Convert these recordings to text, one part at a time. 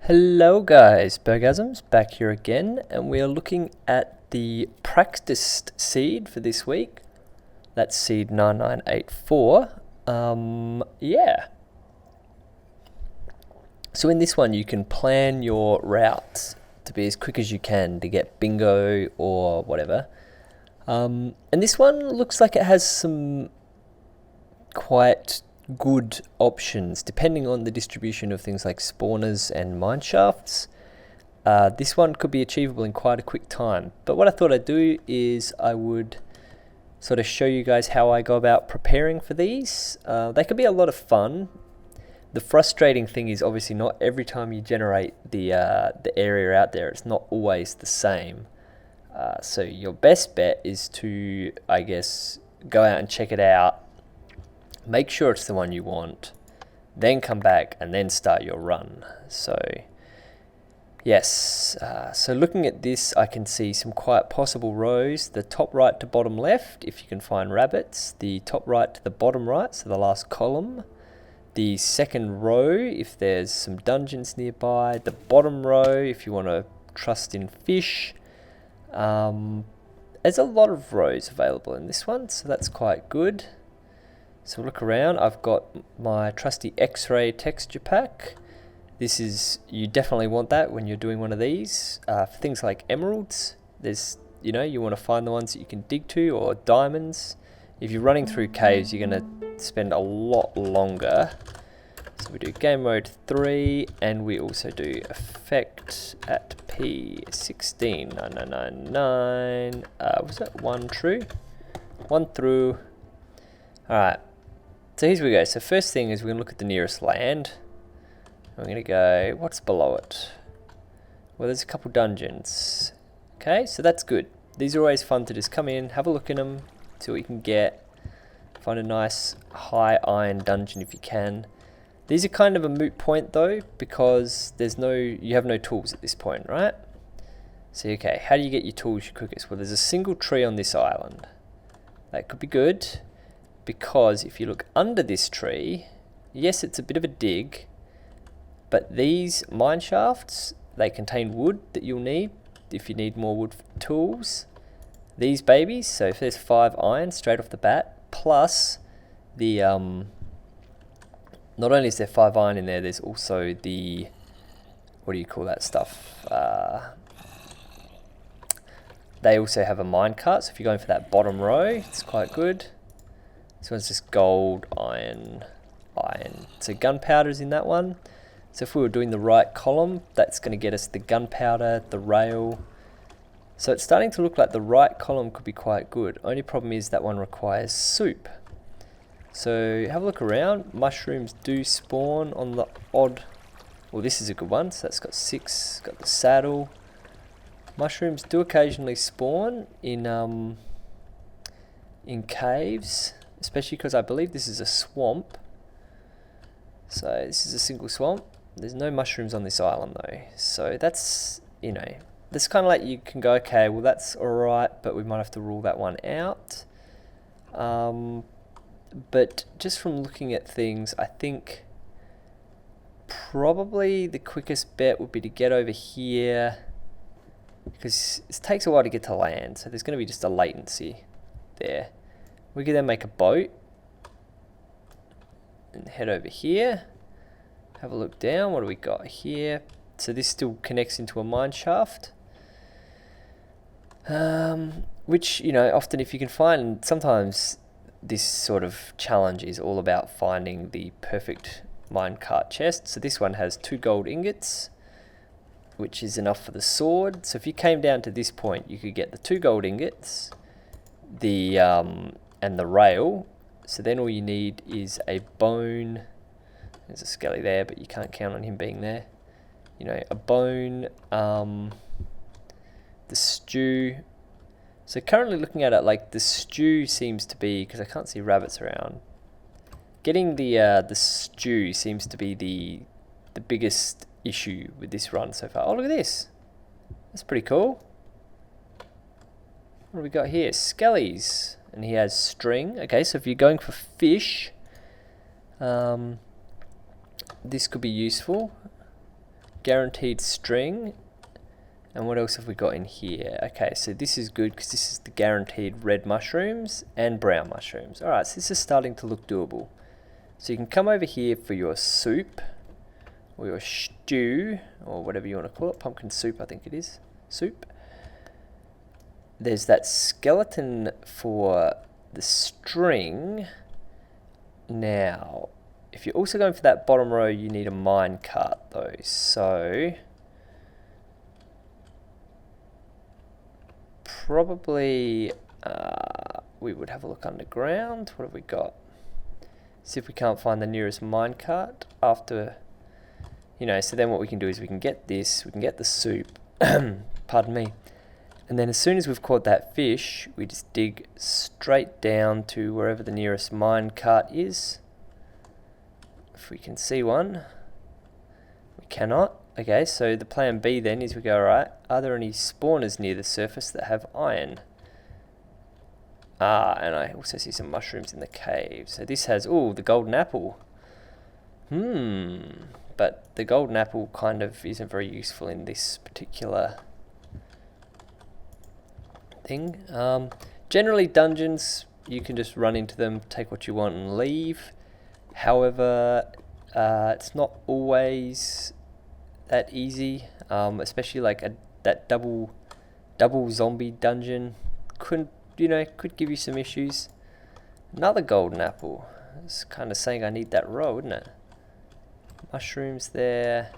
Hello guys, Bergasms back here again, and we are looking at the practiced seed for this week. That's seed 9984. Yeah. So in this one you can plan your routes to be as quick as you can to get bingo or whatever. And this one looks like it has some quite good options depending on the distribution of things like spawners and mine shafts. This one could be achievable in quite a quick time, but what I thought I'd do is I would sort of show you guys how I go about preparing for these. They can be a lot of fun. The frustrating thing is obviously not every time you generate the area out there, it's not always the same. So your best bet is to, I guess, go out and check it out. Make sure it's the one you want, then come back and then start your run. So yes, so looking at this, I can see some quite possible rows. The top right to bottom left, if you can find rabbits. The top right to the bottom right, so the last column. The second row, if there's some dungeons nearby. The bottom row, if you want to trust in fish. There's a lot of rows available in this one, so that's quite good. So look around, I've got my trusty X-ray texture pack. This is, you definitely want that when you're doing one of these. For things like emeralds, there's, you want to find the ones that you can dig to, or diamonds. If you're running through caves, you're going to spend a lot longer. So we do game mode 3, and we also do effect at P16, 9999. Was that 1 true? 1 through. Alright. So here we go. So first thing is we're going to look at the nearest land. We're going to go, what's below it? Well, there's a couple dungeons. Okay, so that's good. These are always fun to just come in, have a look in them, see what you can get. Find a nice high iron dungeon if you can. These are kind of a moot point though, because you have no tools at this point, right? So okay, how do you get your tools your quickest? Well, there's a single tree on this island. That could be good. Because if you look under this tree, yes, it's a bit of a dig, but these mine shafts, they contain wood that you'll need if you need more wood tools. These babies, so if there's 5 iron straight off the bat, plus the, not only is there 5 iron in there, there's also the, what do you call that stuff? They also have a mine cart, so if you're going for that bottom row, it's quite good. This one's just gold, iron. So gunpowder's in that one. So if we were doing the right column, that's going to get us the gunpowder, the rail. So it's starting to look like the right column could be quite good. Only problem is that one requires soup. So have a look around. Mushrooms do spawn on the odd. Well, this is a good one. So that's got 6. Got the saddle. Mushrooms do occasionally spawn in caves. Especially because I believe this is a swamp. So this is a single swamp. There's no mushrooms on this island though. So that's, that's kind of like you can go, okay, well that's alright, but we might have to rule that one out. But just from looking at things, I think probably the quickest bet would be to get over here. Because it takes a while to get to land, so there's going to be just a latency there. We can then make a boat and head over here. Have a look down. What do we got here? So this still connects into a mine shaft. Which, often if you can find, sometimes this sort of challenge is all about finding the perfect minecart chest. So this one has 2 gold ingots, which is enough for the sword. So if you came down to this point, you could get the 2 gold ingots, and the rail. So then all you need is a bone. There's a skelly there, but you can't count on him being there. A bone, the stew. So currently looking at it, like the stew seems to be, because I can't see rabbits around, getting the stew seems to be the biggest issue with this run so far. Oh, look at this. That's pretty cool. What do we got here? Skellies. And he has string. Okay, so if you're going for fish, this could be useful. guaranteed string. And what else have we got in here? Okay, so this is good because this is the guaranteed red mushrooms and brown mushrooms. Alright, so this is starting to look doable. So you can come over here for your soup, or your stew, or whatever you want to call it. Pumpkin soup, I think it is. Soup. There's that skeleton for the string. Now, if you're also going for that bottom row, you need a mine cart though. So probably we would have a look underground. What have we got? See if we can't find the nearest mine cart after, you know, so then what we can do is we can get this, we can get the soup, pardon me, and then as soon as we've caught that fish, we just dig straight down to wherever the nearest mine cart is. If we can see one, we cannot. Okay, so the plan B then is we go, alright, are there any spawners near the surface that have iron? And I also see some mushrooms in the cave. So this has, the golden apple. But the golden apple kind of isn't very useful in this particular thing. Generally dungeons, you can just run into them, take what you want and leave. However, it's not always that easy, especially like that double zombie dungeon could give you some issues. Another golden apple. It's kind of saying I need that row, isn't it? Mushrooms there.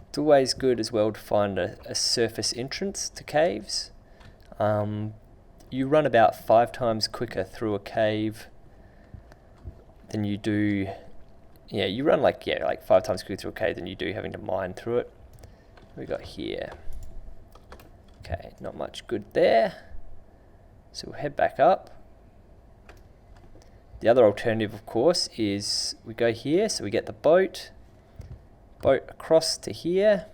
It's always good as well to find a surface entrance to caves. You run about 5 times quicker through a cave than you do. Yeah, you run like 5 times quicker through a cave than you do having to mine through it. What we got here? Okay, not much good there. So we'll head back up. The other alternative, of course, is we go here, so we get the boat across to here.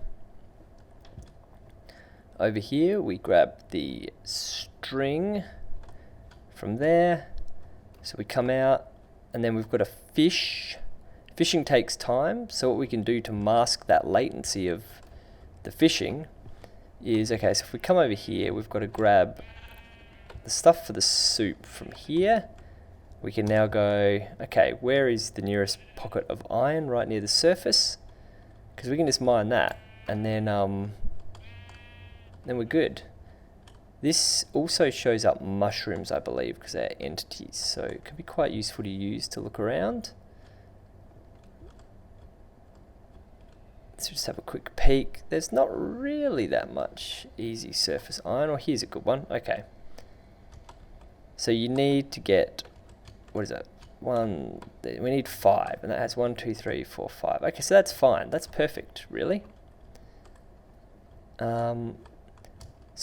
Over here, we grab the string from there. So we come out, and then we've got a fish. Fishing takes time, so what we can do to mask that latency of the fishing is, okay, so if we come over here, we've got to grab the stuff for the soup from here. We can now go, okay, where is the nearest pocket of iron? Right near the surface, because we can just mine that, and then we're good. This also shows up mushrooms, I believe, because they're entities, so it can be quite useful to use to look around. Let's just have a quick peek. There's not really that much easy surface iron. Or here's a good one. Okay. So you need to get, what is it? We need 5, and that has 1, 2, 3, 4, 5. Okay, so that's fine. That's perfect, really. So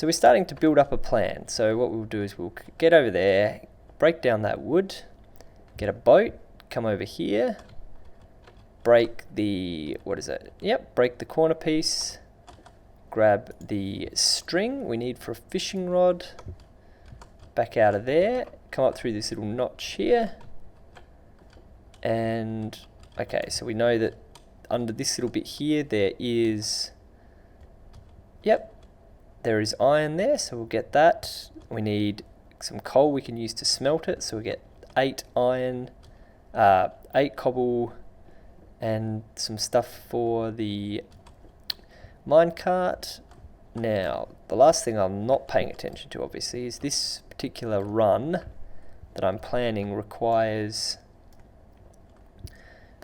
we're starting to build up a plan. So what we'll do is we'll get over there, break down that wood, get a boat, come over here, break the, break the corner piece, grab the string we need for a fishing rod, back out of there, come up through this little notch here, and okay, so we know that under this little bit here there is, there is iron there, so we'll get that. We need some coal we can use to smelt it, so we get 8 iron, 8 cobble, and some stuff for the minecart. Now, the last thing I'm not paying attention to, obviously, is this particular run that I'm planning requires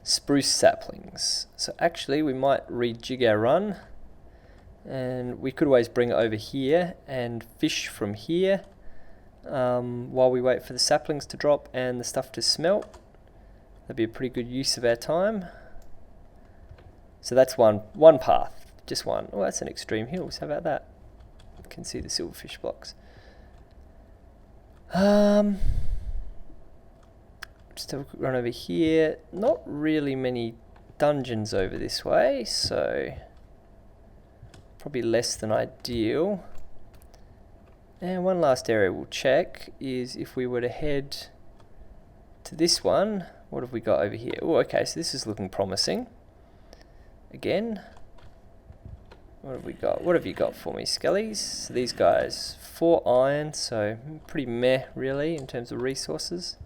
spruce saplings. So actually, we might rejig our run, and we could always bring it over here and fish from here while we wait for the saplings to drop and the stuff to smelt. That'd be a pretty good use of our time. So that's one path, just one. Oh, that's an extreme hills. How about that? You can see the silverfish blocks. Just have a quick run over here. Not really many dungeons over this way, so probably less than ideal. And one last area we'll check is if we were to head to this one. What have we got over here? Oh, okay, so this is looking promising. Again, What have we got? What have you got for me, Skellies? So these guys, 4 iron, so pretty meh really in terms of resources.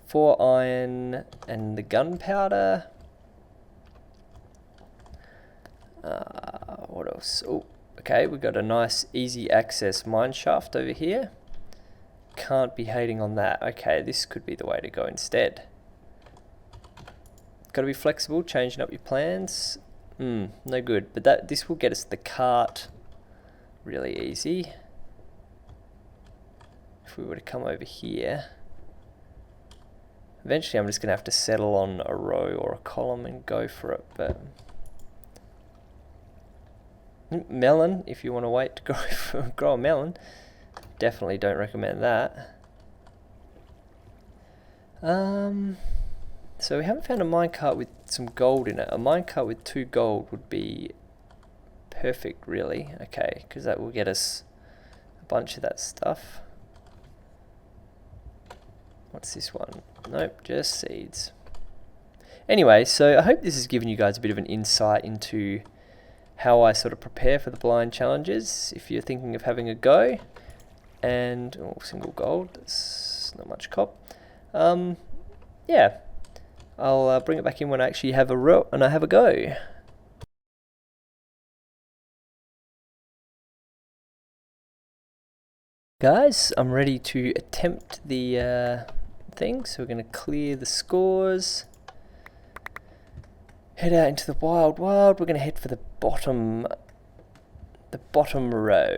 4 iron and the gunpowder. What else? Oh, okay, we got a nice easy access mine shaft over here. Can't be hating on that. Okay, this could be the way to go instead. Got to be flexible, changing up your plans. No good. But this will get us the cart really easy. If we were to come over here. Eventually I'm just going to have to settle on a row or a column and go for it. But melon, if you want to wait to grow a melon. Definitely don't recommend that. So we haven't found a minecart with some gold in it. A minecart with 2 gold would be perfect, really. Okay, because that will get us a bunch of that stuff. What's this one? Nope, just seeds. Anyway, so I hope this has given you guys a bit of an insight into how I sort of prepare for the blind challenges. If you're thinking of having a go, and single gold, that's not much cop. Yeah, I'll bring it back in when I actually have a go. Guys, I'm ready to attempt the thing, so we're going to clear the scores. Head out into the wild. We're going to head for the bottom row,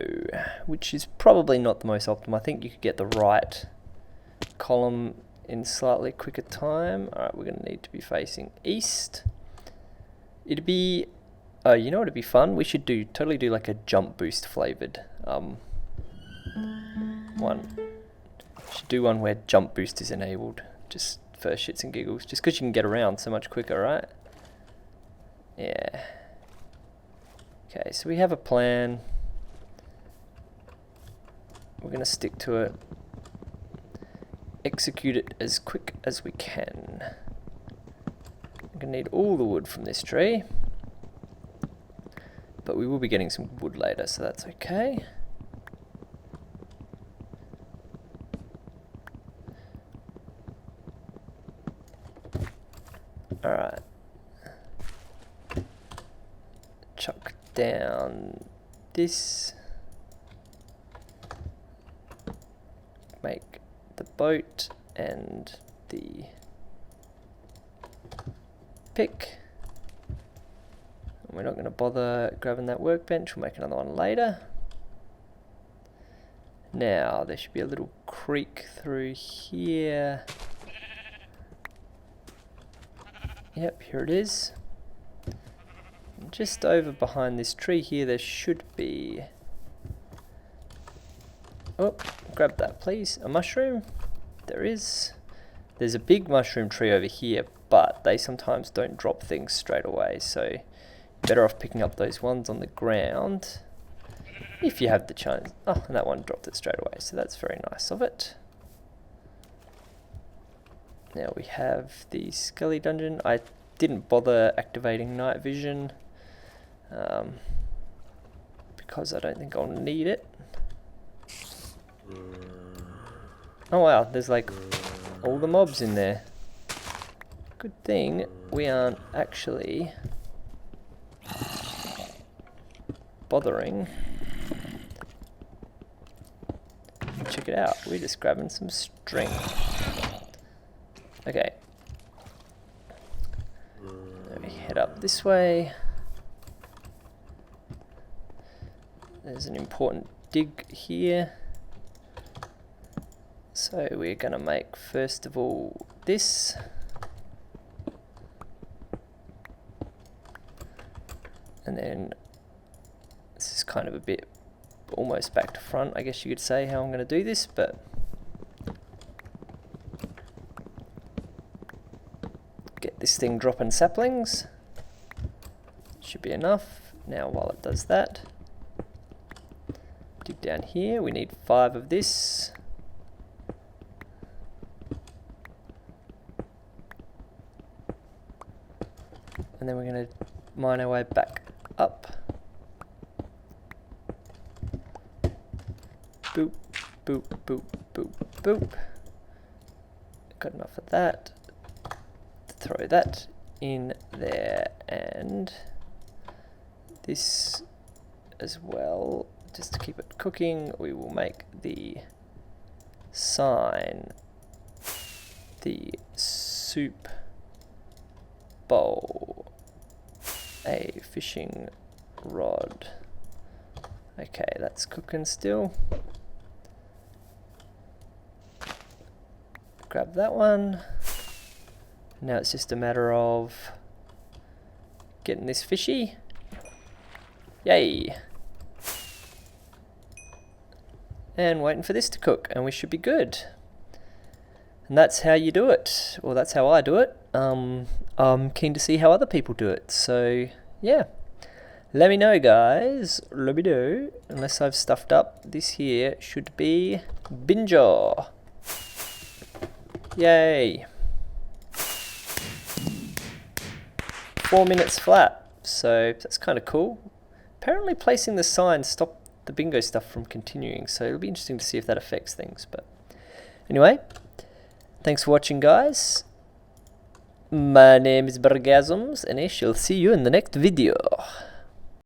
which is probably not the most optimal. I think you could get the right column in slightly quicker time. Alright, we're going to need to be facing east. It'd be, you know what would be fun? We should totally do like a jump boost flavored one. Should do one where jump boost is enabled, just for shits and giggles, just because you can get around so much quicker, right? Yeah. Okay, so we have a plan. We're going to stick to it. Execute it as quick as we can. I'm going to need all the wood from this tree. But we will be getting some wood later, so that's okay. Alright. Chuck down this. Make the boat and the pick. We're not going to bother grabbing that workbench, we'll make another one later. Now, there should be a little creek through here. Yep, here it is. Just over behind this tree here, there should be... Oh, grab that please. A mushroom? There is. There's a big mushroom tree over here, but they sometimes don't drop things straight away, so you're better off picking up those ones on the ground if you have the chance. Oh, and that one dropped it straight away, so that's very nice of it. Now we have the Skelly dungeon. I didn't bother activating night vision because I don't think I'll need it. Oh wow, there's like all the mobs in there. Good thing we aren't actually bothering. Check it out, we're just grabbing some strength. Okay. Let me head up this way. There's an important dig here. So we're going to make, first of all, this. And then this is kind of a bit almost back to front, I guess you could say, how I'm going to do this, but get this thing dropping saplings. Should be enough. Now while it does that, dig down here, we need 5 of this. And then we're going to mine our way back up. boop, boop, boop, boop, boop. Got enough of that. Throw that in there, and this as well. Just to keep it cooking, we will make the sign the soup bowl, a fishing rod. Okay, that's cooking still. Grab that one. Now it's just a matter of getting this fishy. Yay! And waiting for this to cook, and we should be good. And that's how you do it, or that's how I do it. I'm keen to see how other people do it, so yeah. Let me know, guys. Let me know. Unless I've stuffed up, this here should be Binjo. Yay. 4 minutes flat, so that's kind of cool. Apparently placing the sign stopped the bingo stuff from continuing, so it'll be interesting to see if that affects things. But anyway, thanks for watching, guys. My name is Burgasms, and I shall see you in the next video.